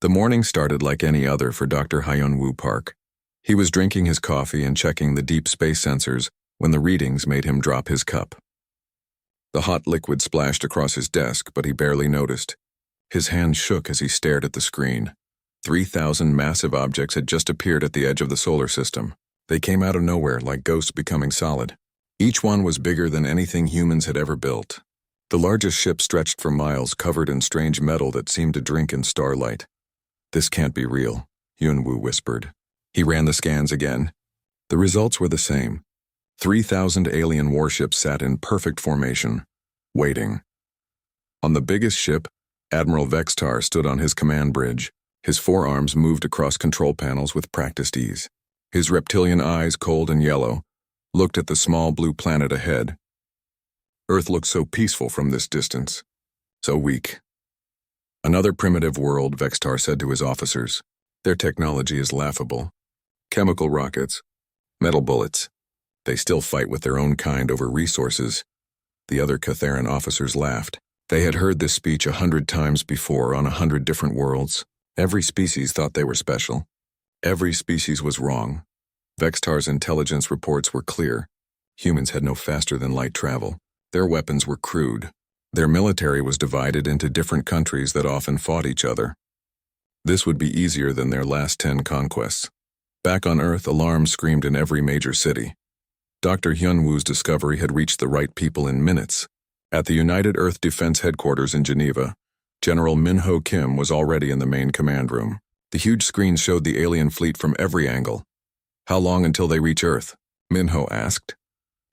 The morning started like any other for Dr. Hyun-woo Park. He was drinking his coffee and checking the deep space sensors when the readings made him drop his cup. The hot liquid splashed across his desk, but he barely noticed. His hand shook as he stared at the screen. 3,000 massive objects had just appeared at the edge of the solar system. They came out of nowhere like ghosts becoming solid. Each one was bigger than anything humans had ever built. The largest ship stretched for miles, covered in strange metal that seemed to drink in starlight. "This can't be real," Hyun-woo whispered. He ran the scans again. The results were the same. 3,000 alien warships sat in perfect formation, waiting. On the biggest ship, Admiral Vextar stood on his command bridge. His forearms moved across control panels with practiced ease. His reptilian eyes, cold and yellow, looked at the small blue planet ahead. Earth looked so peaceful from this distance, so weak. "Another primitive world," Vextar said to his officers. "Their technology is laughable. Chemical rockets, metal bullets. They still fight with their own kind over resources." The other Catharan officers laughed. They had heard this speech 100 times before on 100 different worlds. Every species thought they were special. Every species was wrong. Vextar's intelligence reports were clear. Humans had no faster-than-light travel. Their weapons were crude. Their military was divided into different countries that often fought each other. This would be easier than their last 10 conquests. Back on Earth, alarms screamed in every major city. Dr. Hyun-woo's discovery had reached the right people in minutes. At the United Earth Defense Headquarters in Geneva, General Min-ho Kim was already in the main command room. The huge screen showed the alien fleet from every angle. "How long until they reach Earth?" Min-ho asked.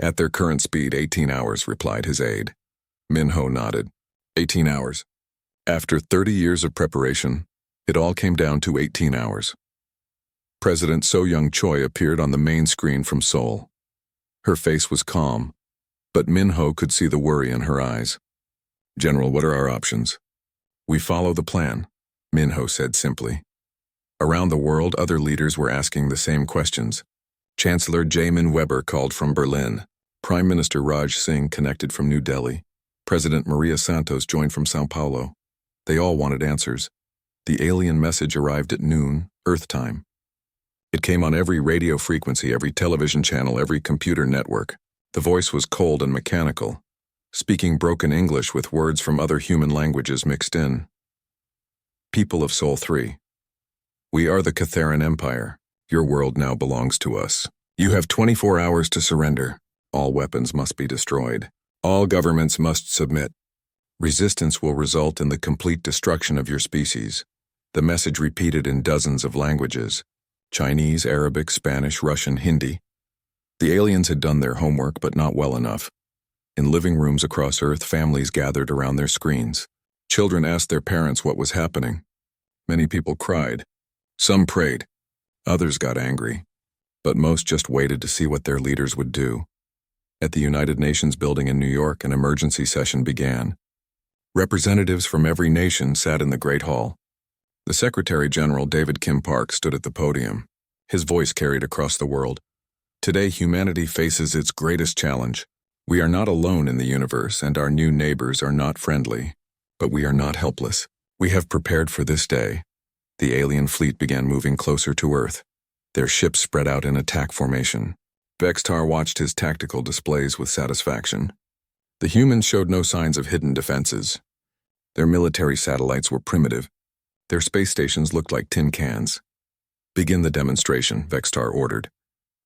"At their current speed, 18 hours, replied his aide. Min-ho nodded. 18 hours. After 30 years of preparation, it all came down to 18 hours. President So-young Choi appeared on the main screen from Seoul. Her face was calm, but Min-ho could see the worry in her eyes. "General, what are our options?" "We follow the plan," Min-ho said simply. Around the world, other leaders were asking the same questions. Chancellor Jamin Weber called from Berlin. Prime Minister Raj Singh connected from New Delhi. President Maria Santos joined from Sao Paulo. They all wanted answers. The alien message arrived at noon, Earth time. It came on every radio frequency, every television channel, every computer network. The voice was cold and mechanical, speaking broken English with words from other human languages mixed in. "People of Sol 3. We are the Catharan Empire. Your world now belongs to us. You have 24 hours to surrender. All weapons must be destroyed. All governments must submit. Resistance will result in the complete destruction of your species." The message repeated in dozens of languages: Chinese, Arabic, Spanish, Russian, Hindi. The aliens had done their homework, but not well enough. In living rooms across Earth, families gathered around their screens. Children asked their parents what was happening. Many people cried. Some prayed. Others got angry. But most just waited to see what their leaders would do. At the United Nations building in New York, an emergency session began. Representatives from every nation sat in the Great Hall. The Secretary General David Kim Park stood at the podium. His voice carried across the world. "Today, humanity faces its greatest challenge. We are not alone in the universe, and our new neighbors are not friendly. But we are not helpless. We have prepared for this day." The alien fleet began moving closer to Earth. Their ships spread out in attack formation. Vextar watched his tactical displays with satisfaction. The humans showed no signs of hidden defenses. Their military satellites were primitive. Their space stations looked like tin cans. "Begin the demonstration," Vextar ordered.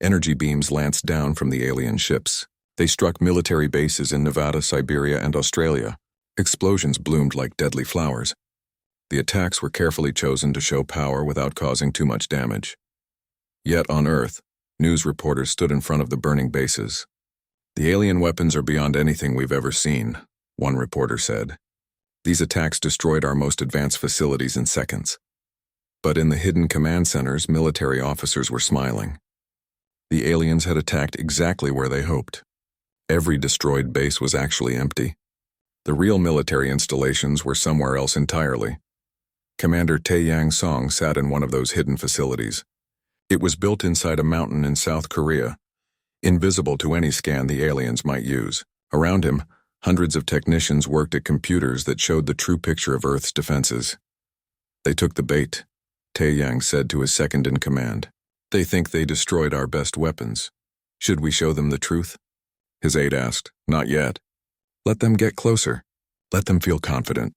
Energy beams lanced down from the alien ships. They struck military bases in Nevada, Siberia, and Australia. Explosions bloomed like deadly flowers. The attacks were carefully chosen to show power without causing too much damage. Yet on Earth, news reporters stood in front of the burning bases. "The alien weapons are beyond anything we've ever seen," one reporter said. "These attacks destroyed our most advanced facilities in seconds." But in the hidden command centers, military officers were smiling. The aliens had attacked exactly where they hoped. Every destroyed base was actually empty. The real military installations were somewhere else entirely. Commander Tae-yang Song sat in one of those hidden facilities. It was built inside a mountain in South Korea, invisible to any scan the aliens might use. Around him, hundreds of technicians worked at computers that showed the true picture of Earth's defenses. They took the bait, Taeyang said to his second-in-command. They think they destroyed our best weapons. Should we show them the truth? His aide asked. Not yet. Let them get closer. Let them feel confident.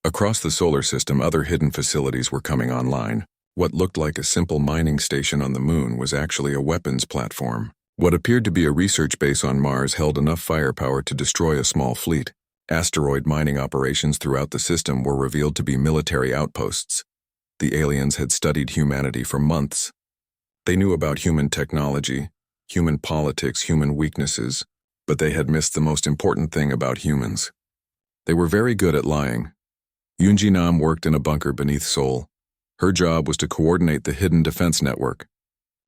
Across the solar system, other hidden facilities were coming online. What looked like a simple mining station on the moon was actually a weapons platform. What appeared to be a research base on Mars held enough firepower to destroy a small fleet. Asteroid mining operations throughout the system were revealed to be military outposts. The aliens had studied humanity for months. They knew about human technology, human politics, human weaknesses, but they had missed the most important thing about humans. They were very good at lying. Yoonji Nam worked in a bunker beneath Seoul. Her job was to coordinate the hidden defense network.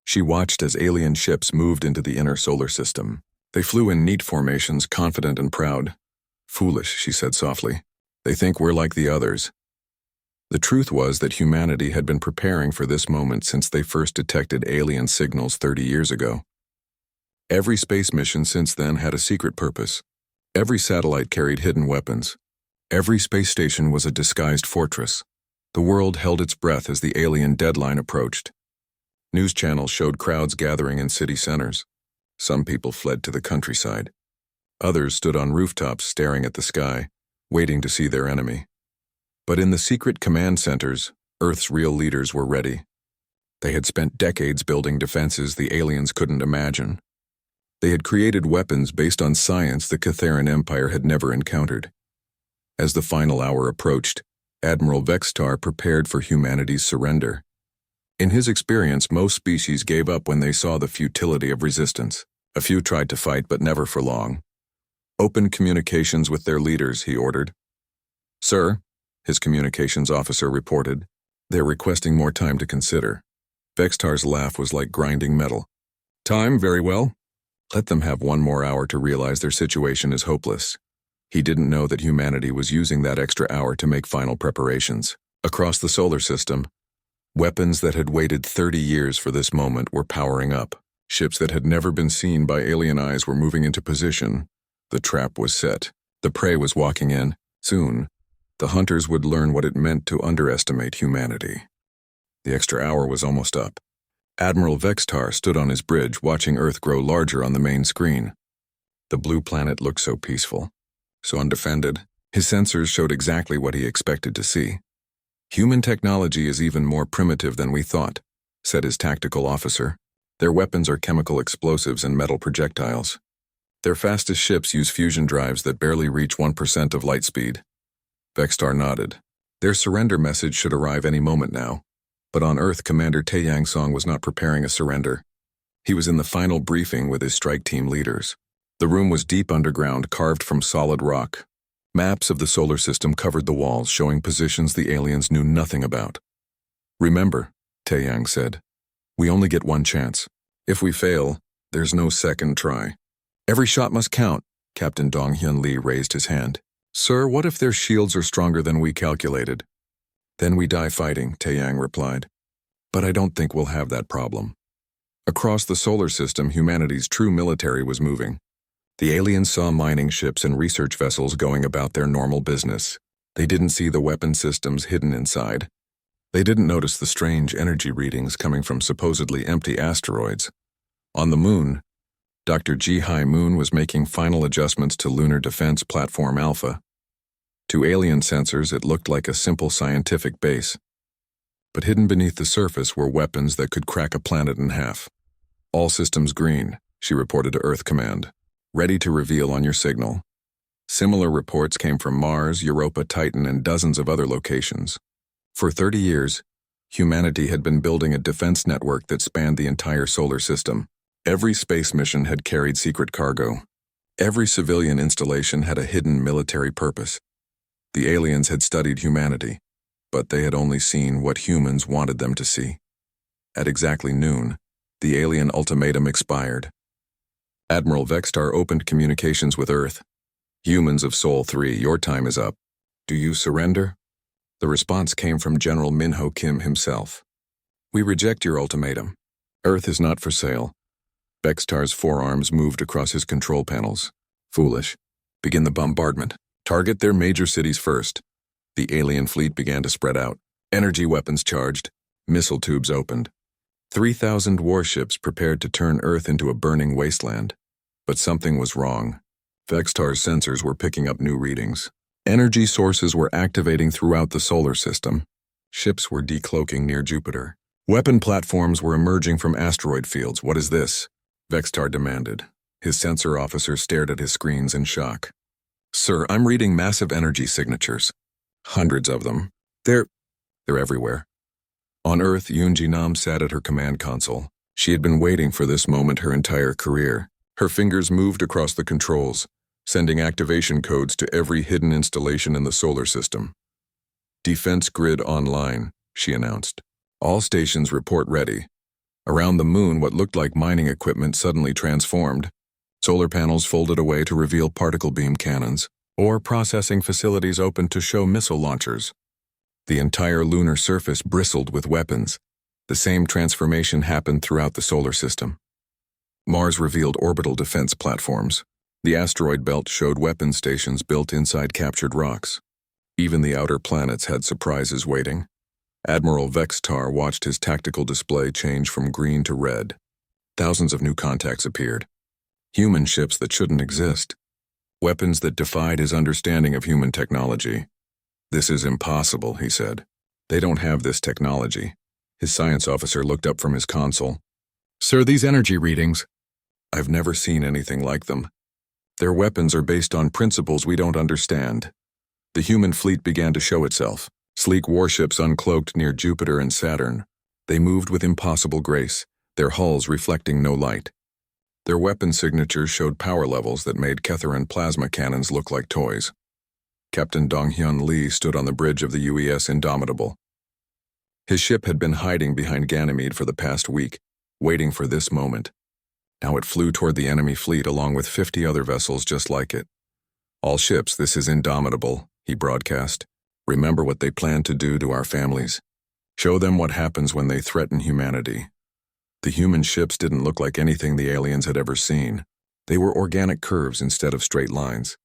She watched as alien ships moved into the inner solar system. They flew in neat formations, confident and proud. Foolish, she said softly. They think we're like the others. The truth was that humanity had been preparing for this moment since they first detected alien signals 30 years ago. Every space mission since then had a secret purpose. Every satellite carried hidden weapons. Every space station was a disguised fortress. The world held its breath as the alien deadline approached. News channels showed crowds gathering in city centers. Some people fled to the countryside. Others stood on rooftops staring at the sky, waiting to see their enemy. But in the secret command centers, Earth's real leaders were ready. They had spent decades building defenses the aliens couldn't imagine. They had created weapons based on science the Catharan Empire had never encountered. As the final hour approached, Admiral Vextar prepared for humanity's surrender. In his experience, most species gave up when they saw the futility of resistance. A few tried to fight, but never for long. Open communications with their leaders, he ordered. Sir, his communications officer reported, they're requesting more time to consider. Vextar's laugh was like grinding metal. Time, very well. Let them have one more hour to realize their situation is hopeless. He didn't know that humanity was using that extra hour to make final preparations. Across the solar system, weapons that had waited 30 years for this moment were powering up. Ships that had never been seen by alien eyes were moving into position. The trap was set. The prey was walking in. Soon, the hunters would learn what it meant to underestimate humanity. The extra hour was almost up. Admiral Vextar stood on his bridge, watching Earth grow larger on the main screen. The blue planet looked so peaceful, so undefended. His sensors showed exactly what he expected to see. Human technology is even more primitive than we thought, said his tactical officer. Their weapons are chemical explosives and metal projectiles. Their fastest ships use fusion drives that barely reach 1% of light speed. Vextar nodded. Their surrender message should arrive any moment now. But on Earth, Commander Taeyang Song was not preparing a surrender. He was in the final briefing with his strike team leaders. The room was deep underground, carved from solid rock. Maps of the solar system covered the walls, showing positions the aliens knew nothing about. Remember, Taeyang said, we only get one chance. If we fail, there's no second try. Every shot must count. Captain Dong Hyun Lee raised his hand. Sir, what if their shields are stronger than we calculated? Then we die fighting, Taeyang replied. But I don't think we'll have that problem. Across the solar system, humanity's true military was moving. The aliens saw mining ships and research vessels going about their normal business. They didn't see the weapon systems hidden inside. They didn't notice the strange energy readings coming from supposedly empty asteroids. On the moon, Dr. Ji-Hai Moon was making final adjustments to Lunar Defense Platform Alpha. To alien sensors, it looked like a simple scientific base. But hidden beneath the surface were weapons that could crack a planet in half. All systems green, she reported to Earth Command. Ready to reveal on your signal. Similar reports came from Mars, Europa, Titan, and dozens of other locations. For 30 years, humanity had been building a defense network that spanned the entire solar system. Every space mission had carried secret cargo. Every civilian installation had a hidden military purpose. The aliens had studied humanity, but they had only seen what humans wanted them to see. At exactly noon, the alien ultimatum expired. Admiral Vextar opened communications with Earth. Humans of Sol 3, your time is up. Do you surrender? The response came from General Minho Kim himself. We reject your ultimatum. Earth is not for sale. Vextar's forearms moved across his control panels. Foolish. Begin the bombardment. Target their major cities first. The alien fleet began to spread out. Energy weapons charged, missile tubes opened. 3,000 warships prepared to turn Earth into a burning wasteland. But something was wrong. Vextar's sensors were picking up new readings. Energy sources were activating throughout the solar system. Ships were decloaking near Jupiter. Weapon platforms were emerging from asteroid fields. What is this? Vextar demanded. His sensor officer stared at his screens in shock. Sir, I'm reading massive energy signatures. Hundreds of them. They're everywhere. On Earth, Yoon-ji-nam sat at her command console. She had been waiting for this moment her entire career. Her fingers moved across the controls, sending activation codes to every hidden installation in the solar system. Defense grid online, she announced. All stations report ready. Around the moon, what looked like mining equipment suddenly transformed. Solar panels folded away to reveal particle beam cannons, or processing facilities opened to show missile launchers. The entire lunar surface bristled with weapons. The same transformation happened throughout the solar system. Mars revealed orbital defense platforms. The asteroid belt showed weapon stations built inside captured rocks. Even the outer planets had surprises waiting. Admiral Vextar watched his tactical display change from green to red. Thousands of new contacts appeared. Human ships that shouldn't exist. Weapons that defied his understanding of human technology. This is impossible, he said. They don't have this technology. His science officer looked up from his console. Sir, these energy readings. I've never seen anything like them. Their weapons are based on principles we don't understand. The human fleet began to show itself. Sleek warships uncloaked near Jupiter and Saturn. They moved with impossible grace, their hulls reflecting no light. Their weapon signatures showed power levels that made Ketharan plasma cannons look like toys. Captain Dong-hyun Lee stood on the bridge of the UES Indomitable. His ship had been hiding behind Ganymede for the past week, waiting for this moment. Now it flew toward the enemy fleet along with 50 other vessels just like it. All ships, this is Indomitable, he broadcast. Remember what they plan to do to our families. Show them what happens when they threaten humanity. The human ships didn't look like anything the aliens had ever seen. They were organic curves instead of straight lines.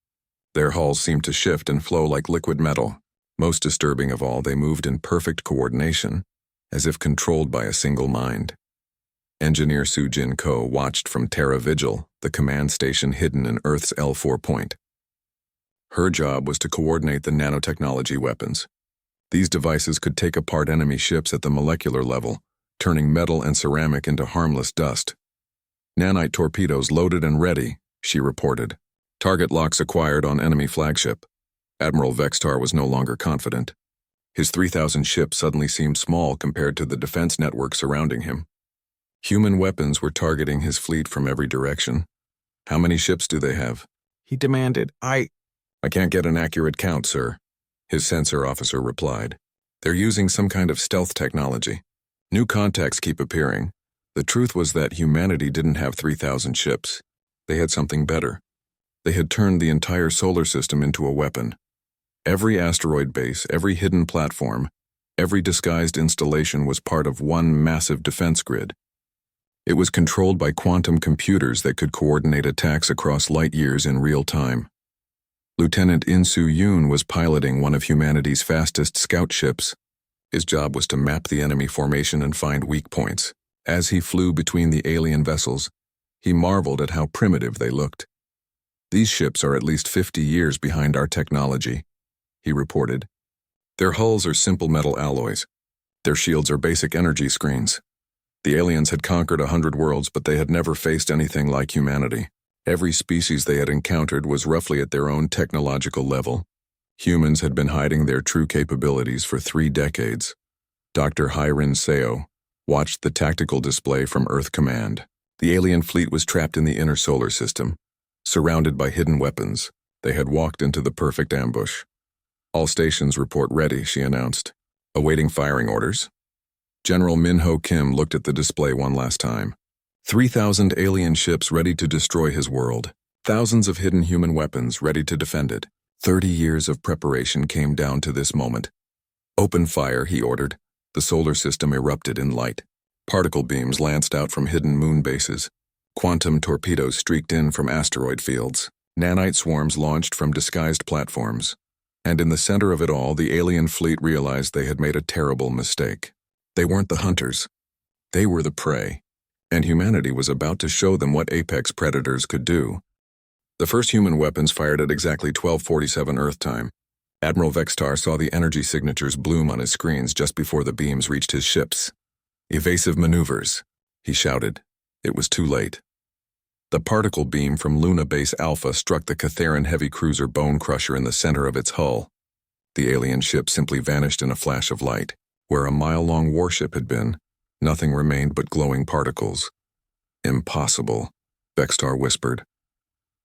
Their hulls seemed to shift and flow like liquid metal. Most disturbing of all, they moved in perfect coordination, as if controlled by a single mind. Engineer Soo-jin Ko watched from Terra Vigil, the command station hidden in Earth's L4 point. Her job was to coordinate the nanotechnology weapons. These devices could take apart enemy ships at the molecular level, turning metal and ceramic into harmless dust. Nanite torpedoes loaded and ready, she reported. Target locks acquired on enemy flagship. Admiral Vextar was no longer confident. His 3,000 ships suddenly seemed small compared to the defense network surrounding him. Human weapons were targeting his fleet from every direction. How many ships do they have? He demanded. I can't get an accurate count, sir, his sensor officer replied. They're using some kind of stealth technology. New contacts keep appearing. The truth was that humanity didn't have 3,000 ships. They had something better. They had turned the entire solar system into a weapon. Every asteroid base, every hidden platform, every disguised installation was part of one massive defense grid. It was controlled by quantum computers that could coordinate attacks across light years in real time. Lieutenant In-soo Yoon was piloting one of humanity's fastest scout ships. His job was to map the enemy formation and find weak points. As he flew between the alien vessels, he marveled at how primitive they looked. These ships are at least 50 years behind our technology, he reported. Their hulls are simple metal alloys. Their shields are basic energy screens. The aliens had conquered 100 worlds, but they had never faced anything like humanity. Every species they had encountered was roughly at their own technological level. Humans had been hiding their true capabilities for 3 decades. Dr. Hyrin Seo watched the tactical display from Earth Command. The alien fleet was trapped in the inner solar system, surrounded by hidden weapons. They had walked into the perfect ambush. All stations report ready, she announced. Awaiting firing orders. General Min-ho Kim looked at the display one last time. 3,000 alien ships ready to destroy his world. Thousands of hidden human weapons ready to defend it. 30 years of preparation came down to this moment. Open fire, he ordered. The solar system erupted in light. Particle beams lanced out from hidden moon bases. Quantum torpedoes streaked in from asteroid fields. Nanite swarms launched from disguised platforms. And in the center of it all, the alien fleet realized they had made a terrible mistake. They weren't the hunters. They were the prey. And humanity was about to show them what apex predators could do. The first human weapons fired at exactly 12:47 Earth time. Admiral Vextar saw the energy signatures bloom on his screens just before the beams reached his ships. "Evasive maneuvers," he shouted. It was too late. The particle beam from Luna Base Alpha struck the Catharan heavy cruiser Bone Crusher in the center of its hull. The alien ship simply vanished in a flash of light. Where a mile-long warship had been, nothing remained but glowing particles. "Impossible," Vextar whispered.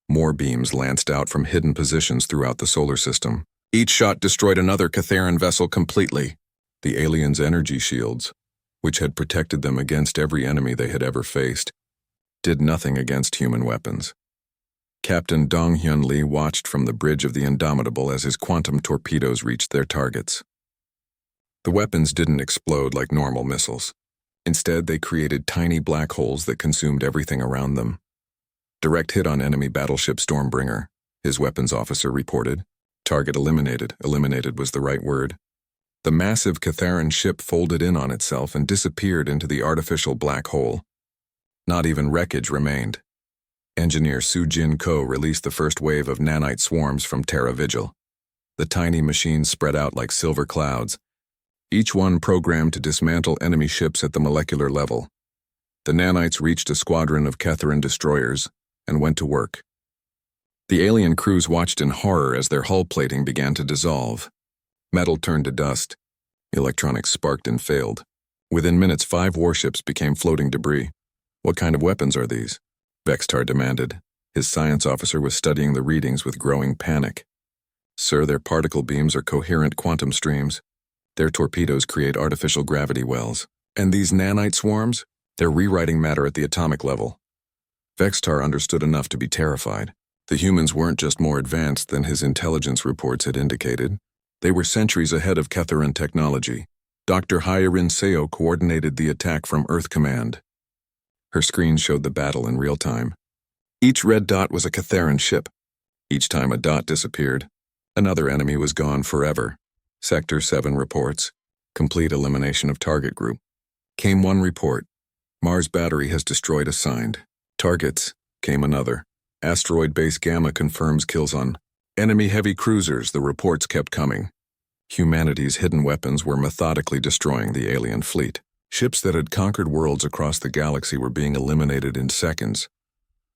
More beams lanced out from hidden positions throughout the solar system. Each shot destroyed another Catharan vessel completely. The aliens' energy shields, which had protected them against every enemy they had ever faced, did nothing against human weapons. Captain Dong Hyun Lee watched from the bridge of the Indomitable as his quantum torpedoes reached their targets. The weapons didn't explode like normal missiles. Instead, they created tiny black holes that consumed everything around them. "Direct hit on enemy battleship Stormbringer," his weapons officer reported. "Target eliminated." Eliminated was the right word. The massive Catharan ship folded in on itself and disappeared into the artificial black hole. Not even wreckage remained. Engineer Su Jin Ko released the first wave of nanite swarms from Terra Vigil. The tiny machines spread out like silver clouds, each one programmed to dismantle enemy ships at the molecular level. The nanites reached a squadron of Catharan destroyers and went to work. The alien crews watched in horror as their hull plating began to dissolve. Metal turned to dust. Electronics sparked and failed. Within minutes, 5 warships became floating debris. "What kind of weapons are these?" Vextar demanded. His science officer was studying the readings with growing panic. "Sir, their particle beams are coherent quantum streams. Their torpedoes create artificial gravity wells. And these nanite swarms? They're rewriting matter at the atomic level." Vextar understood enough to be terrified. The humans weren't just more advanced than his intelligence reports had indicated. They were centuries ahead of Catharan technology. Dr. Hyarin Seo coordinated the attack from Earth Command. Her screen showed the battle in real time. Each red dot was a Catharan ship. Each time a dot disappeared, another enemy was gone forever. Sector 7 reports. Complete elimination of target group. Came one report. Mars battery has destroyed assigned. Targets. Came another. Asteroid base Gamma confirms kills on enemy heavy cruisers. The reports kept coming. Humanity's hidden weapons were methodically destroying the alien fleet. Ships that had conquered worlds across the galaxy were being eliminated in seconds.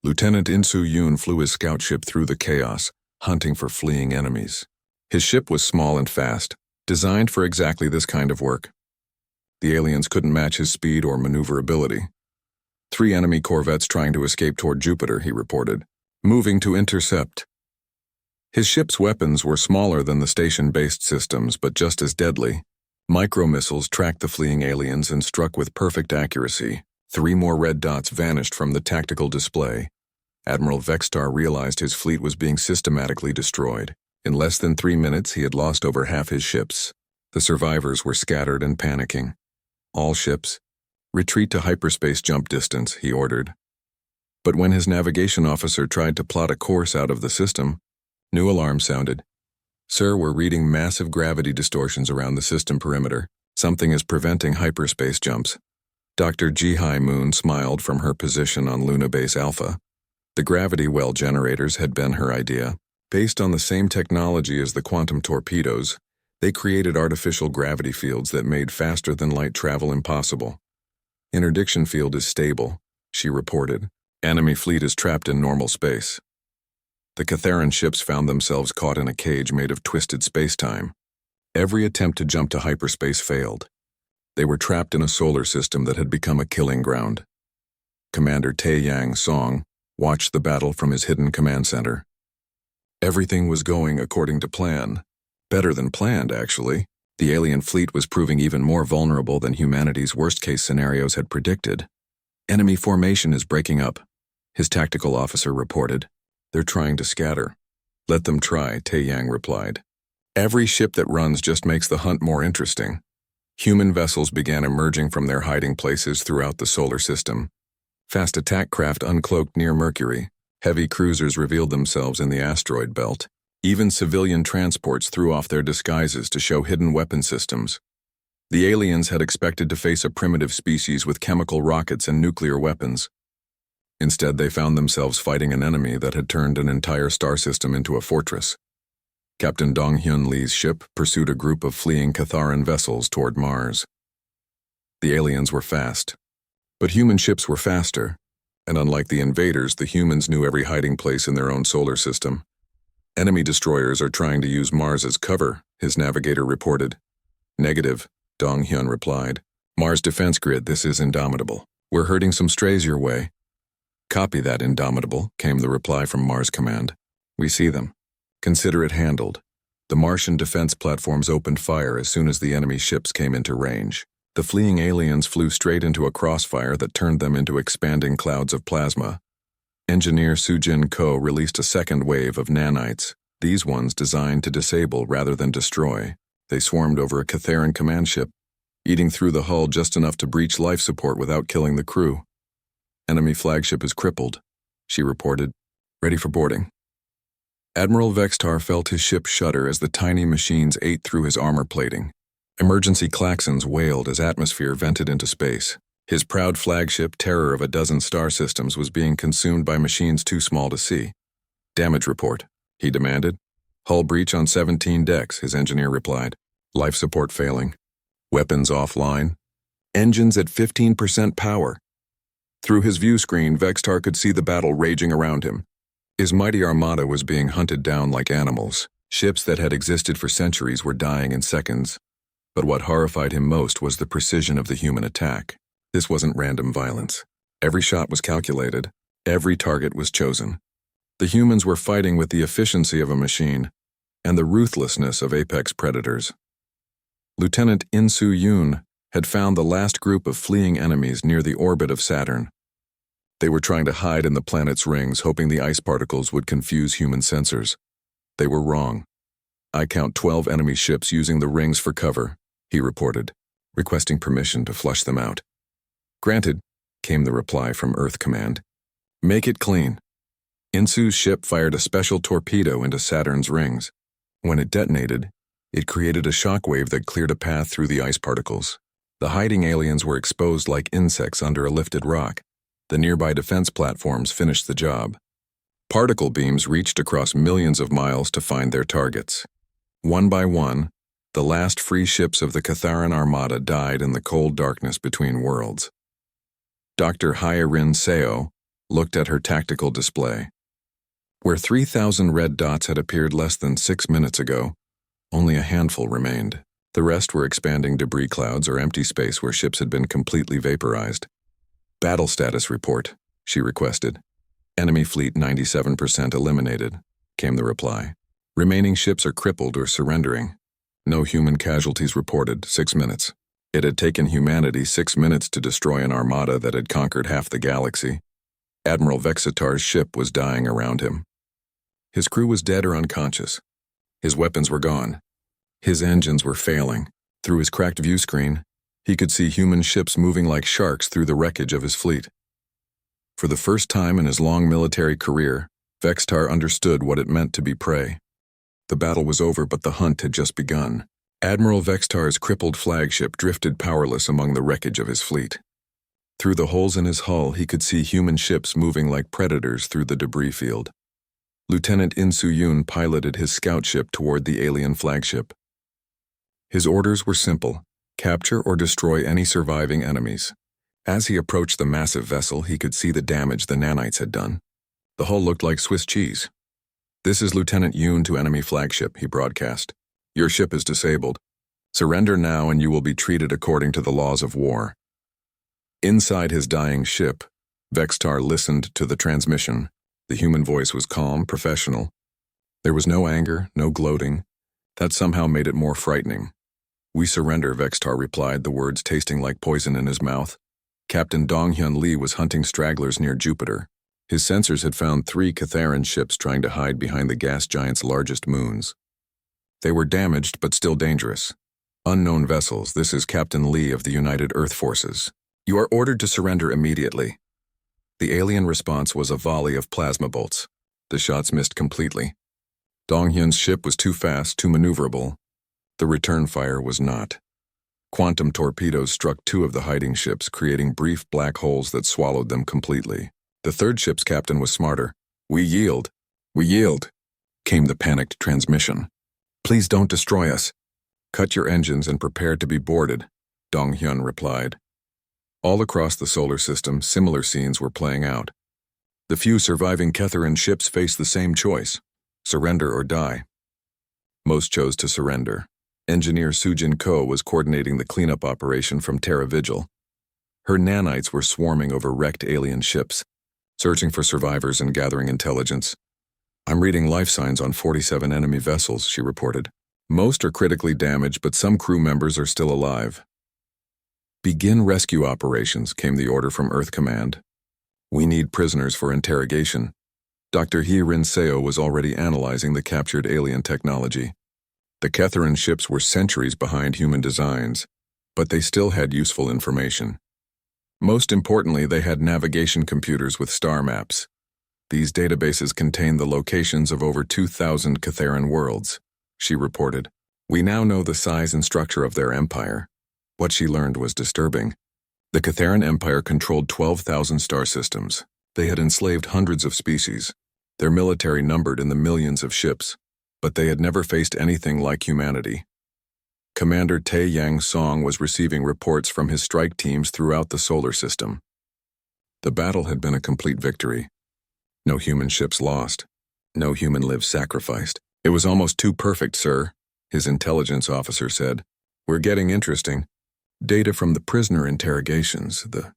Lieutenant Insu Yoon flew his scout ship through the chaos, hunting for fleeing enemies. His ship was small and fast, designed for exactly this kind of work. The aliens couldn't match his speed or maneuverability. 3 enemy corvettes trying to escape toward Jupiter, he reported, moving to intercept. His ship's weapons were smaller than the station-based systems, but just as deadly. Micromissiles tracked the fleeing aliens and struck with perfect accuracy. 3 more red dots vanished from the tactical display. Admiral Vextar realized his fleet was being systematically destroyed. In less than 3 minutes, he had lost over half his ships. The survivors were scattered and panicking. "All ships, retreat to hyperspace jump distance," he ordered. But when his navigation officer tried to plot a course out of the system, new alarm sounded. "Sir, we're reading massive gravity distortions around the system perimeter. Something is preventing hyperspace jumps." Dr. Ji-Hai Moon smiled from her position on Luna Base Alpha. The gravity well generators had been her idea. Based on the same technology as the quantum torpedoes, they created artificial gravity fields that made faster-than-light travel impossible. "Interdiction field is stable," she reported. "Enemy fleet is trapped in normal space." The Catharan ships found themselves caught in a cage made of twisted space-time. Every attempt to jump to hyperspace failed. They were trapped in a solar system that had become a killing ground. Commander Tae-Yang Song watched the battle from his hidden command center. Everything was going according to plan. Better than planned, actually. The alien fleet was proving even more vulnerable than humanity's worst-case scenarios had predicted. "Enemy formation is breaking up," his tactical officer reported. "They're trying to scatter." "Let them try," Tae-Yang replied. "Every ship that runs just makes the hunt more interesting." Human vessels began emerging from their hiding places throughout the solar system. Fast attack craft uncloaked near Mercury. Heavy cruisers revealed themselves in the asteroid belt. Even civilian transports threw off their disguises to show hidden weapon systems. The aliens had expected to face a primitive species with chemical rockets and nuclear weapons. Instead, they found themselves fighting an enemy that had turned an entire star system into a fortress. Captain Dong-hyun Lee's ship pursued a group of fleeing Catharan vessels toward Mars. The aliens were fast, but human ships were faster, and unlike the invaders, the humans knew every hiding place in their own solar system. Enemy destroyers are trying to use Mars as cover, his navigator reported. Negative, Dong-hyun replied. Mars defense grid, this is Indomitable. We're herding some strays your way. Copy that, Indomitable, came the reply from Mars Command. We see them. Consider it handled. The Martian defense platforms opened fire as soon as the enemy ships came into range. The fleeing aliens flew straight into a crossfire that turned them into expanding clouds of plasma. Engineer Soo-jin Ko released a second wave of nanites, these ones designed to disable rather than destroy. They swarmed over a Catharan command ship, eating through the hull just enough to breach life support without killing the crew. Enemy flagship is crippled, she reported. Ready for boarding. Admiral Vextar felt his ship shudder as the tiny machines ate through his armor plating. Emergency klaxons wailed as atmosphere vented into space. His proud flagship, terror of a dozen star systems, was being consumed by machines too small to see. Damage report, he demanded. Hull breach on 17 decks, his engineer replied. Life support failing. Weapons offline. Engines at 15% power. Through his view screen, Vextar could see the battle raging around him. His mighty armada was being hunted down like animals. Ships that had existed for centuries were dying in seconds. But what horrified him most was the precision of the human attack. This wasn't random violence. Every shot was calculated. Every target was chosen. The humans were fighting with the efficiency of a machine and the ruthlessness of apex predators. Lieutenant In Soo-yoon had found the last group of fleeing enemies near the orbit of Saturn. They were trying to hide in the planet's rings, hoping the ice particles would confuse human sensors. They were wrong. I count 12 enemy ships using the rings for cover, he reported, requesting permission to flush them out. Granted, came the reply from Earth Command. Make it clean. Insoo's ship fired a special torpedo into Saturn's rings. When it detonated, it created a shockwave that cleared a path through the ice particles. The hiding aliens were exposed like insects under a lifted rock. The nearby defense platforms finished the job. Particle beams reached across millions of miles to find their targets. One by one, the last free ships of the Catharan Armada died in the cold darkness between worlds. Dr. Hyarin Seo looked at her tactical display. Where 3,000 red dots had appeared less than 6 minutes ago, only a handful remained. The rest were expanding debris clouds or empty space where ships had been completely vaporized. Battle status report, she requested. Enemy fleet 97% eliminated, came the reply. Remaining ships are crippled or surrendering. No human casualties reported, 6 minutes. It had taken humanity 6 minutes to destroy an armada that had conquered half the galaxy. Admiral Vexitar's ship was dying around him. His crew was dead or unconscious. His weapons were gone. His engines were failing. Through his cracked view screen, he could see human ships moving like sharks through the wreckage of his fleet. For the first time in his long military career, Vextar understood what it meant to be prey. The battle was over, but the hunt had just begun. Admiral Vextar's crippled flagship drifted powerless among the wreckage of his fleet. Through the holes in his hull, he could see human ships moving like predators through the debris field. Lieutenant In Soo-yoon piloted his scout ship toward the alien flagship. His orders were simple: capture or destroy any surviving enemies. As he approached the massive vessel, he could see the damage the nanites had done. The hull looked like Swiss cheese. This is Lieutenant Yoon to enemy flagship, he broadcast. Your ship is disabled. Surrender now and you will be treated according to the laws of war. Inside his dying ship, Vextar listened to the transmission. The human voice was calm, professional. There was no anger, no gloating. That somehow made it more frightening. We surrender, Vextar replied, the words tasting like poison in his mouth. Captain Dong-hyun Lee was hunting stragglers near Jupiter. His sensors had found 3 Catharan ships trying to hide behind the gas giant's largest moons. They were damaged but still dangerous. Unknown vessels, this is Captain Lee of the United Earth Forces. You are ordered to surrender immediately. The alien response was a volley of plasma bolts. The shots missed completely. Donghyun's ship was too fast, too maneuverable. The return fire was not. Quantum torpedoes struck two of the hiding ships, creating brief black holes that swallowed them completely. The third ship's captain was smarter. "We yield. We yield," came the panicked transmission. "Please don't destroy us. Cut your engines and prepare to be boarded," Donghyun replied. All across the solar system, similar scenes were playing out. The few surviving Ketharan ships faced the same choice: surrender or die. Most chose to surrender. Engineer Sujin Ko was coordinating the cleanup operation from Terra Vigil. Her nanites were swarming over wrecked alien ships, searching for survivors and gathering intelligence. "I'm reading life signs on 47 enemy vessels," she reported. "Most are critically damaged, but some crew members are still alive." "Begin rescue operations," came the order from Earth Command. "We need prisoners for interrogation." Dr. He Rinseo was already analyzing the captured alien technology. The Ketharan ships were centuries behind human designs, but they still had useful information. Most importantly, they had navigation computers with star maps. These databases contained the locations of over 2,000 Ketharan worlds, she reported. "We now know the size and structure of their empire." What she learned was disturbing. The Ketharan Empire controlled 12,000 star systems. They had enslaved hundreds of species. Their military numbered in the millions of ships, but they had never faced anything like humanity. Commander Tae Yang Song was receiving reports from his strike teams throughout the solar system. The battle had been a complete victory. No human ships lost. No human lives sacrificed. "It was almost too perfect, sir," his intelligence officer said. "We're getting interesting. Data from the prisoner interrogations. The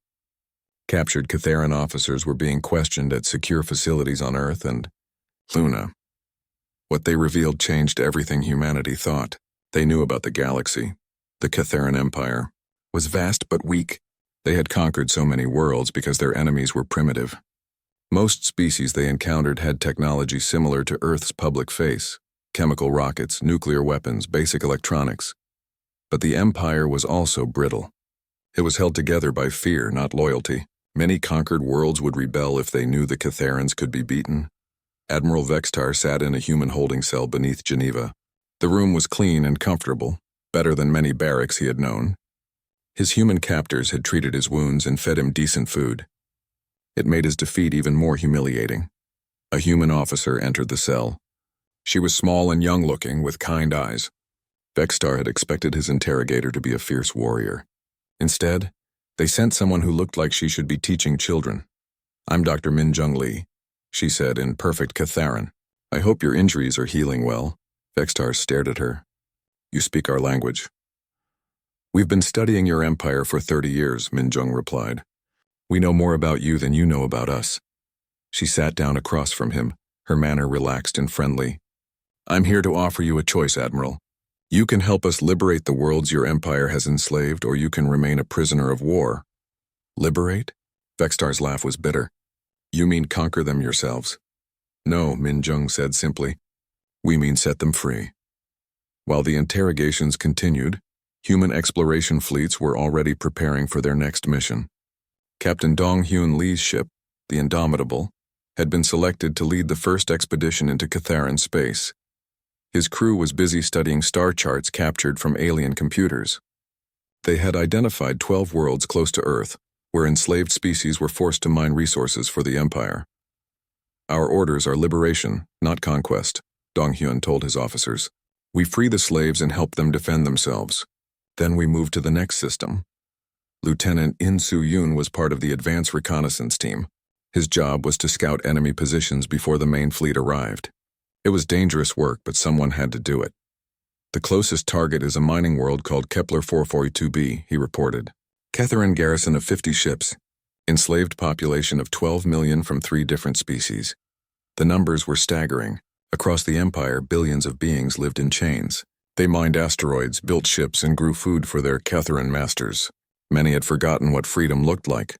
captured Ketharan officers were being questioned at secure facilities on Earth and Luna. What they revealed changed everything humanity thought. They knew about the galaxy. The Ketharan Empire was vast but weak. They had conquered so many worlds because their enemies were primitive. Most species they encountered had technology similar to Earth's public face: chemical rockets, nuclear weapons, basic electronics. But the Empire was also brittle. It was held together by fear, not loyalty. Many conquered worlds would rebel if they knew the Ketharans could be beaten. Admiral Vextar sat in a human holding cell beneath Geneva. The room was clean and comfortable, better than many barracks he had known. His human captors had treated his wounds and fed him decent food. It made his defeat even more humiliating. A human officer entered the cell. She was small and young-looking, with kind eyes. Vextar had expected his interrogator to be a fierce warrior. Instead, they sent someone who looked like she should be teaching children. "I'm Dr. Min Jung Lee," she said in perfect Ketharan. "I hope your injuries are healing well." Vextar stared at her. "You speak our language." "We've been studying your empire for 30 years, Min Jung replied. "We know more about you than you know about us." She sat down across from him, her manner relaxed and friendly. "I'm here to offer you a choice, Admiral. You can help us liberate the worlds your empire has enslaved, or you can remain a prisoner of war." "Liberate?" Vextar's laugh was bitter. "You mean conquer them yourselves?" "No," Min Jung said simply. "We mean set them free." While the interrogations continued, human exploration fleets were already preparing for their next mission. Captain Dong-Hyun Lee's ship, the Indomitable, had been selected to lead the first expedition into Ketharan space. His crew was busy studying star charts captured from alien computers. They had identified 12 worlds close to Earth, where enslaved species were forced to mine resources for the Empire. "Our orders are liberation, not conquest," Dong-Hyun told his officers. "We free the slaves and help them defend themselves. Then we move to the next system." Lieutenant In Soo-yoon was part of the advance reconnaissance team. His job was to scout enemy positions before the main fleet arrived. It was dangerous work, but someone had to do it. "The closest target is a mining world called Kepler 442b, he reported. "Ketharan garrison of 50 ships. Enslaved population of 12 million from 3 different species." The numbers were staggering. Across the Empire, billions of beings lived in chains. They mined asteroids, built ships, and grew food for their Ketharan masters. Many had forgotten what freedom looked like.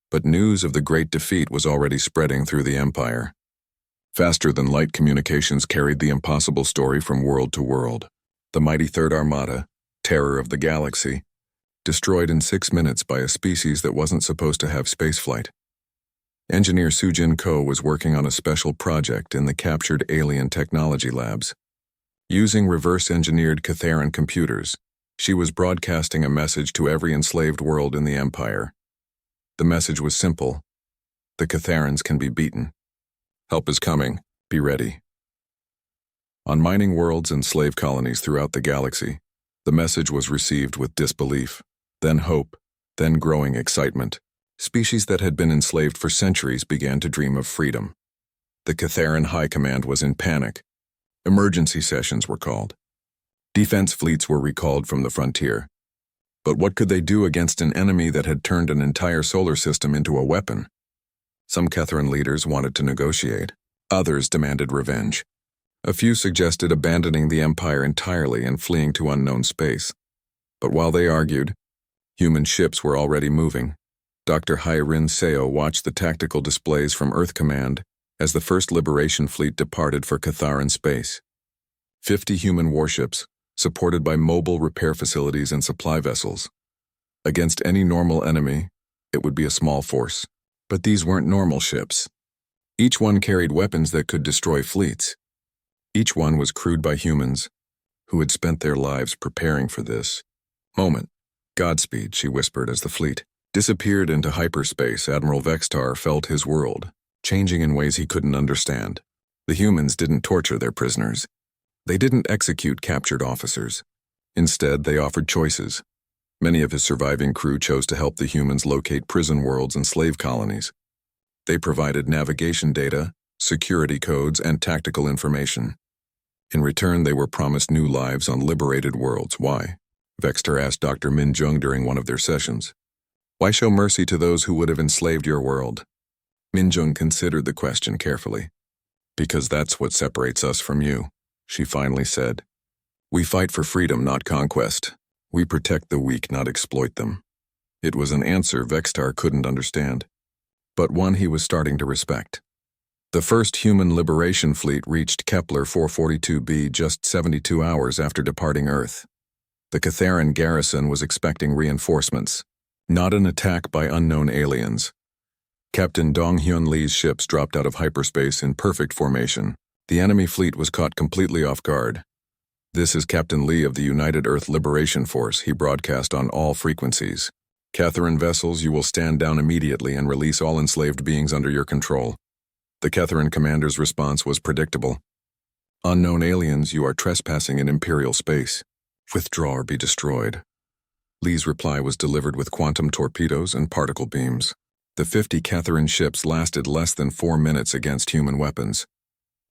But news of the great defeat was already spreading through the Empire. Faster-than-light communications carried the impossible story from world to world. The mighty Third Armada, terror of the galaxy, destroyed in 6 minutes by a species that wasn't supposed to have spaceflight. Engineer Sujin Ko was working on a special project in the captured alien technology labs. Using reverse-engineered Catharan computers, she was broadcasting a message to every enslaved world in the Empire. The message was simple: the Catharans can be beaten. Help is coming. Be ready. On mining worlds and slave colonies throughout the galaxy, the message was received with disbelief, then hope, then growing excitement. Species that had been enslaved for centuries began to dream of freedom. The Catharan High Command was in panic. Emergency sessions were called. Defense fleets were recalled from the frontier. But what could they do against an enemy that had turned an entire solar system into a weapon? Some Catharan leaders wanted to negotiate. Others demanded revenge. A few suggested abandoning the Empire entirely and fleeing to unknown space. But while they argued, human ships were already moving. Dr. Hairin Seo watched the tactical displays from Earth Command as the first Liberation Fleet departed for Catharan space. 50 human warships, supported by mobile repair facilities and supply vessels. Against any normal enemy, it would be a small force. But these weren't normal ships. Each one carried weapons that could destroy fleets. Each one was crewed by humans who had spent their lives preparing for this moment. Godspeed, she whispered as the fleet disappeared into hyperspace. Admiral Vextar felt his world changing in ways he couldn't understand. The humans didn't torture their prisoners. They didn't execute captured officers. Instead, they offered choices. Many of his surviving crew chose to help the humans locate prison worlds and slave colonies. They provided navigation data, security codes, and tactical information. In return, they were promised new lives on liberated worlds. Why? Vextar asked Dr. Min Jung during one of their sessions. Why show mercy to those who would have enslaved your world? Min Jung considered the question carefully. Because that's what separates us from you, she finally said. We fight for freedom, not conquest. We protect the weak, not exploit them. It was an answer Vextar couldn't understand, but one he was starting to respect. The first human liberation fleet reached Kepler 442b just 72 hours after departing Earth. The Catharan garrison was expecting reinforcements, not an attack by unknown aliens. Captain Dong Hyun Lee's ships dropped out of hyperspace in perfect formation. The enemy fleet was caught completely off guard. This is Captain Lee of the United Earth Liberation Force, he broadcast on all frequencies. Catharan vessels, you will stand down immediately and release all enslaved beings under your control. The Catharan commander's response was predictable. Unknown aliens, you are trespassing in Imperial space. Withdraw or be destroyed. Lee's reply was delivered with quantum torpedoes and particle beams. The 50 Catharan ships lasted less than 4 minutes against human weapons.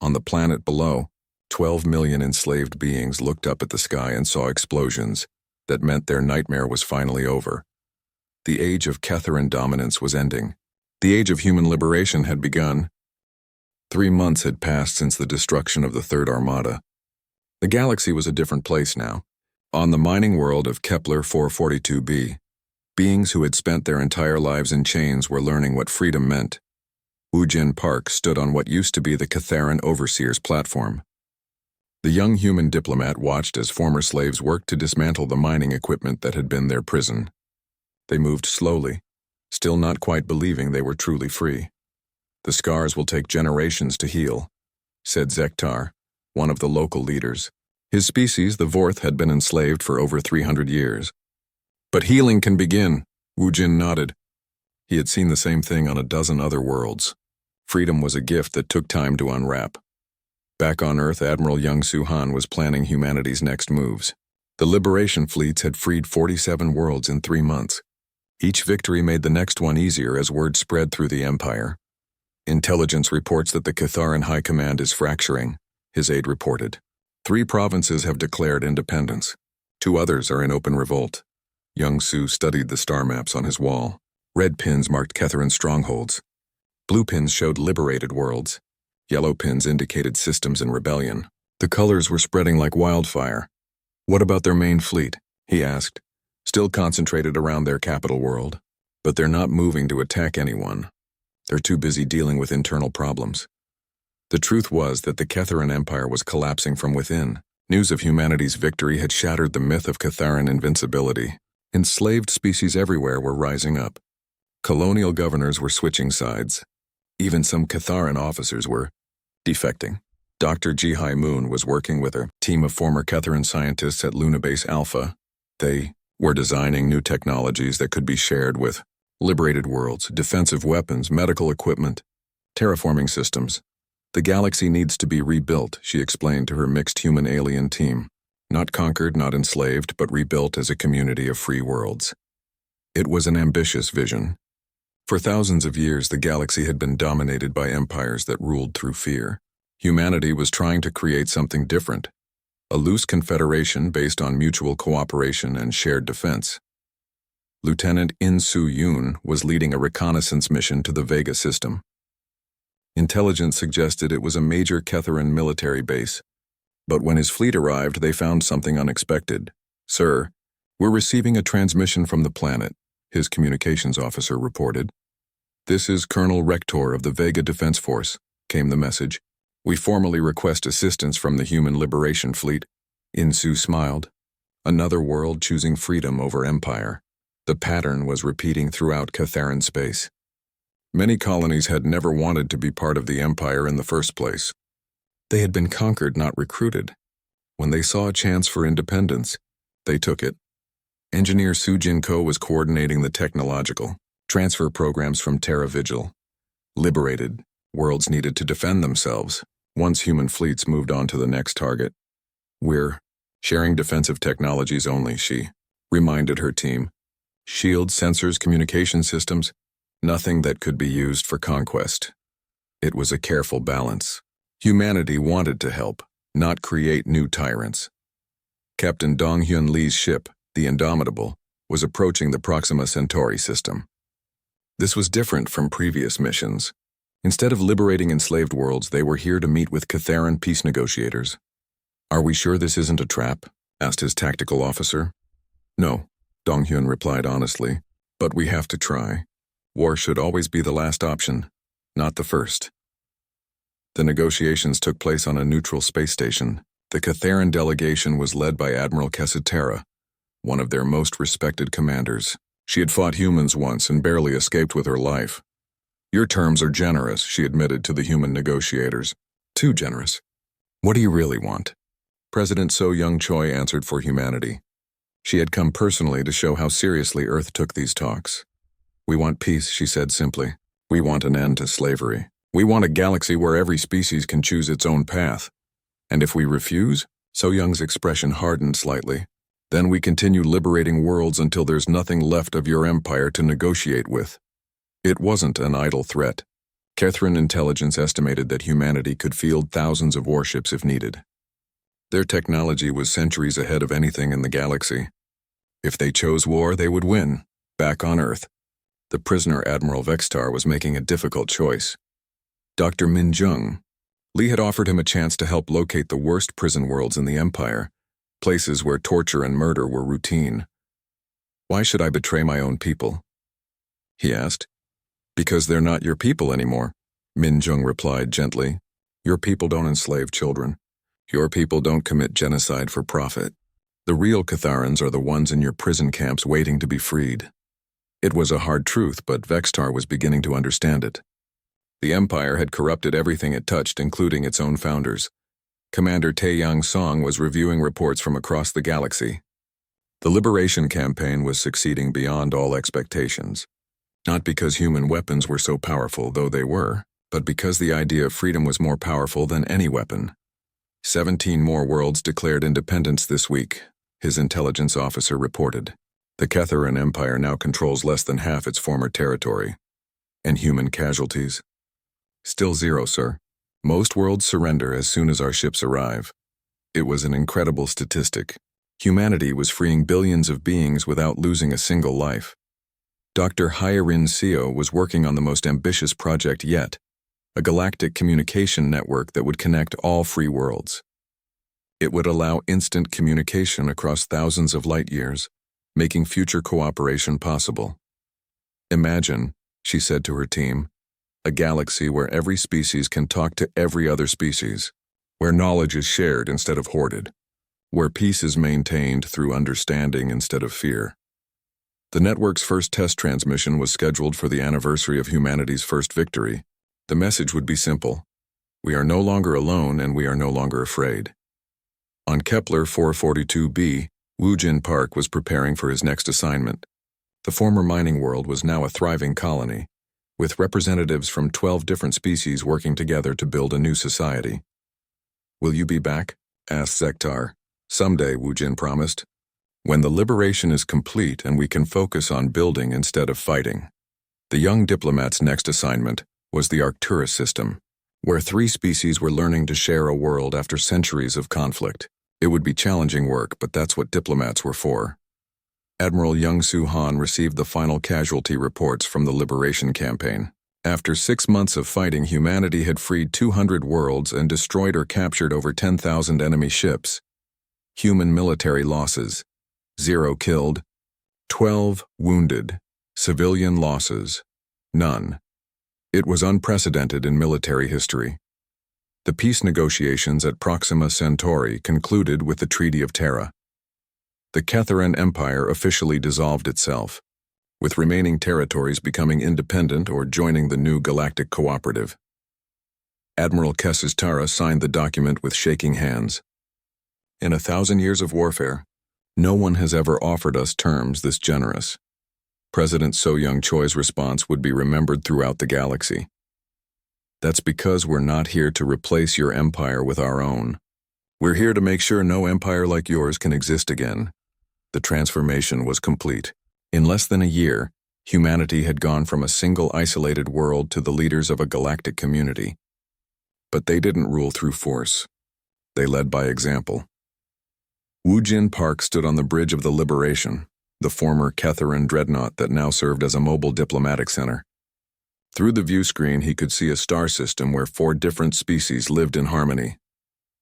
On the planet below, 12 million enslaved beings looked up at the sky and saw explosions that meant their nightmare was finally over. The age of Catharan dominance was ending. The age of human liberation had begun. 3 months had passed since the destruction of the Third Armada. The galaxy was a different place now. On the mining world of Kepler 442b, beings who had spent their entire lives in chains were learning what freedom meant. Woojin Park stood on what used to be the Catharan Overseer's platform. The young human diplomat watched as former slaves worked to dismantle the mining equipment that had been their prison. They moved slowly, still not quite believing they were truly free. The scars will take generations to heal, said Zektar, one of the local leaders. His species, the Vorth, had been enslaved for over 300 years. But healing can begin, Woojin nodded. He had seen the same thing on a dozen other worlds. Freedom was a gift that took time to unwrap. Back on Earth, Admiral Young Soo-han was planning humanity's next moves. The liberation fleets had freed 47 worlds in 3 months. Each victory made the next one easier as word spread through the Empire. Intelligence reports that the Catharan High Command is fracturing, his aide reported. 3 provinces have declared independence. 2 others are in open revolt. Young Soo studied the star maps on his wall. Red pins marked Catharan strongholds. Blue pins showed liberated worlds. Yellow pins indicated systems in rebellion. The colors were spreading like wildfire. What about their main fleet? He asked, still concentrated around their capital world. But they're not moving to attack anyone. They're too busy dealing with internal problems. The truth was that the Catharan Empire was collapsing from within. News of humanity's victory had shattered the myth of Catharan invincibility. Enslaved species everywhere were rising up. Colonial governors were switching sides. Even some Catharan officers were defecting. Dr. Jihai Moon was working with a team of former Catharan scientists at Lunabase Alpha. They were designing new technologies that could be shared with liberated worlds, defensive weapons, medical equipment, terraforming systems. The galaxy needs to be rebuilt, she explained to her mixed human-alien team. Not conquered, not enslaved, but rebuilt as a community of free worlds. It was an ambitious vision. For thousands of years, the galaxy had been dominated by empires that ruled through fear. Humanity was trying to create something different, a loose confederation based on mutual cooperation and shared defense. Lieutenant In Su Yoon was leading a reconnaissance mission to the Vega system. Intelligence suggested it was a major Catharan military base, but when his fleet arrived, they found something unexpected. "Sir, we're receiving a transmission from the planet," his communications officer reported. "This is Colonel Rector of the Vega Defense Force," came the message. "We formally request assistance from the Human Liberation Fleet." Insu smiled. Another world choosing freedom over empire. The pattern was repeating throughout Catharan space. Many colonies had never wanted to be part of the empire in the first place. They had been conquered, not recruited. When they saw a chance for independence, they took it. Engineer Su Jin-ko was coordinating the technological transfer programs from Terra Vigil. Liberated worlds needed to defend themselves once human fleets moved on to the next target. "We're sharing defensive technologies only," she reminded her team. "Shields, sensors, communication systems, nothing that could be used for conquest." It was a careful balance. Humanity wanted to help, not create new tyrants. Captain Dong Hyun Lee's ship, the Indomitable, was approaching the Proxima Centauri system. This was different from previous missions. Instead of liberating enslaved worlds, they were here to meet with Catharan peace negotiators. "Are we sure this isn't a trap?" asked his tactical officer. "No," Dong Hyun replied honestly, "but we have to try. War should always be the last option, not the first." The negotiations took place on a neutral space station. The Catharan delegation was led by Admiral Kessetera, one of their most respected commanders. She had fought humans once and barely escaped with her life. "Your terms are generous," she admitted to the human negotiators. "Too generous. What do you really want?" President So Young Choi answered for humanity. She had come personally to show how seriously Earth took these talks. "We want peace," she said simply. "We want an end to slavery. We want a galaxy where every species can choose its own path. And if we refuse," So Young's expression hardened slightly, "then we continue liberating worlds until there's nothing left of your empire to negotiate with." It wasn't an idle threat. Catharan intelligence estimated that humanity could field thousands of warships if needed. Their technology was centuries ahead of anything in the galaxy. If they chose war, they would win. Back on Earth, the prisoner Admiral Vextar was making a difficult choice. Dr. Min Jung. Lee had offered him a chance to help locate the worst prison worlds in the Empire, places where torture and murder were routine. "Why should I betray my own people?" he asked. "Because they're not your people anymore," Min Jung replied gently. "Your people don't enslave children. Your people don't commit genocide for profit. The real Catharans are the ones in your prison camps waiting to be freed." It was a hard truth, but Vextar was beginning to understand it. The Empire had corrupted everything it touched, including its own founders. Commander Taeyang Song was reviewing reports from across the galaxy. The liberation campaign was succeeding beyond all expectations. Not because human weapons were so powerful, though they were, but because the idea of freedom was more powerful than any weapon. 17 more worlds declared independence this week, his intelligence officer reported. The Catharan Empire now controls less than half its former territory. And human casualties? Still 0, sir. Most worlds surrender as soon as our ships arrive. It was an incredible statistic. Humanity was freeing billions of beings without losing a single life. Dr. Hyarin Seo was working on the most ambitious project yet, a galactic communication network that would connect all free worlds. It would allow instant communication across thousands of light years, making future cooperation possible. "Imagine," she said to her team, "a galaxy where every species can talk to every other species, where knowledge is shared instead of hoarded, where peace is maintained through understanding instead of fear." The network's first test transmission was scheduled for the anniversary of humanity's first victory, The message would be simple. We are no longer alone and we are no longer afraid. On Kepler 442b, Woojin Park was preparing for his next assignment. The former mining world was now a thriving colony, with representatives from 12 different species working together to build a new society. "Will you be back?" asked Zektar. "Someday," Woojin promised. "When the liberation is complete and we can focus on building instead of fighting." The young diplomat's next assignment was the Arcturus system, where 3 species were learning to share a world after centuries of conflict. It would be challenging work, but that's what diplomats were for. Admiral Young-Soo Han received the final casualty reports from the liberation campaign. After 6 months of fighting, humanity had freed 200 worlds and destroyed or captured over 10,000 enemy ships. Human military losses: 0 killed, 12 wounded. Civilian losses: none. It was unprecedented in military history. The peace negotiations at Proxima Centauri concluded with the Treaty of Terra. The Catharan Empire officially dissolved itself, with remaining territories becoming independent or joining the new Galactic Cooperative. Admiral Kessis Tara signed the document with shaking hands. "In 1,000 years of warfare, no one has ever offered us terms this generous." President So Young Choi's response would be remembered throughout the galaxy. "That's because we're not here to replace your empire with our own. We're here to make sure no empire like yours can exist again." The transformation was complete. In less than a year, humanity had gone from a single isolated world to the leaders of a galactic community. But they didn't rule through force. They led by example. Woojin Park stood on the bridge of the Liberation, the former Catharan dreadnought that now served as a mobile diplomatic center. Through the view screen, he could see a star system where 4 different species lived in harmony.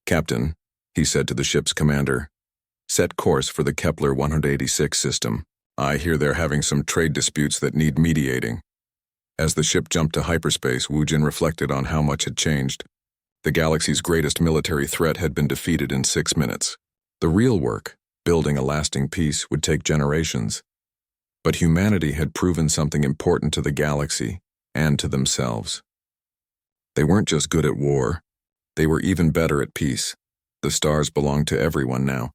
"Captain," he said to the ship's commander, "set course for the Kepler 186 system. I hear they're having some trade disputes that need mediating." As the ship jumped to hyperspace, Woojin reflected on how much had changed. The galaxy's greatest military threat had been defeated in 6 minutes. The real work, building a lasting peace, would take generations. But humanity had proven something important to the galaxy and to themselves. They weren't just good at war, they were even better at peace. The stars belonged to everyone now,